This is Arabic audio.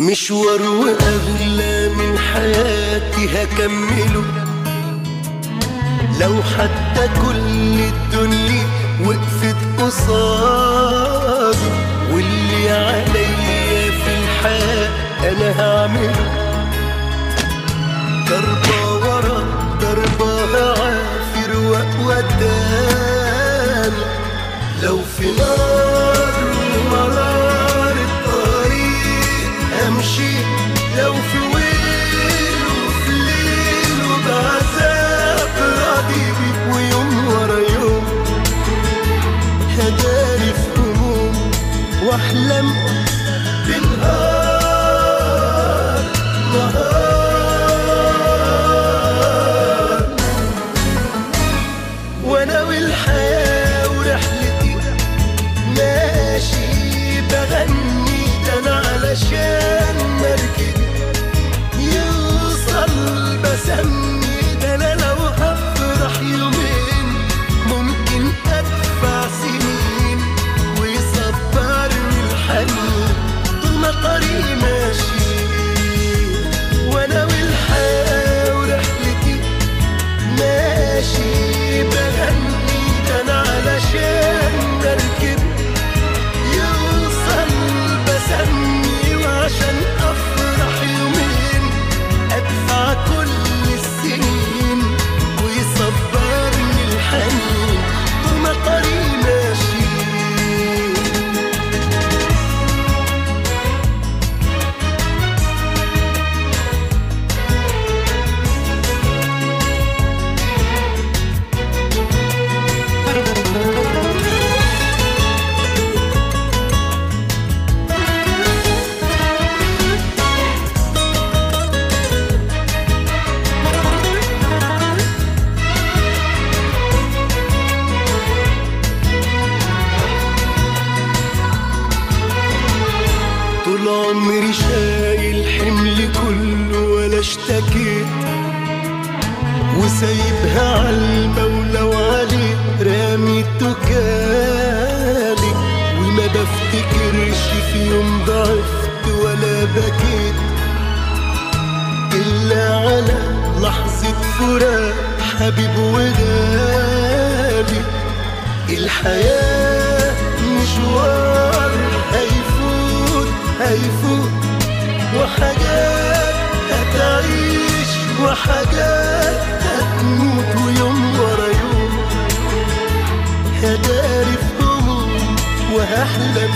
مشوار وأغلى من حياتي هكمله، لو حتى كل الدنيا وقفت قصادي، واللي عليا في الحياة أنا هعمله. ضربة ورا ضربة هعافر وقدامي، لو في نار ومرار الطريق أمشي، لو في ويل وفي ليل وبعذاب راضي بيه، ويوم ورا يوم هداري في هموم واحلم بنهار نهار، وانا والحياة ورحلتي ماشي بغني، ده انا علشان مركبي يوصل بسمي، ده انا لو هفرح يومين ممكن ادفع سنين، ويصبرني الحنين طول ما طريقي ماشي، وانا والحياة ورحلتي ماشي بغني، ده انا علشان مركب يوصل بسمي، وعشان افرح يومين ادفع كل السنين، ويصبرني الحنين طول ما طريقي ماشي. طول عمري شايل حملي كله ولا اشتكيت، وسايبها عالمولى وعليه رامي تكالي، وما بفتكرش في يوم ضعفت ولا بكيت، إلا على لحظة فراق حبيب وغالي. الحياة مشوار هيفوت، وحاجات هتعيش وحاجات هتموت، ويوم ورا يوم هداري في هموم وهحلم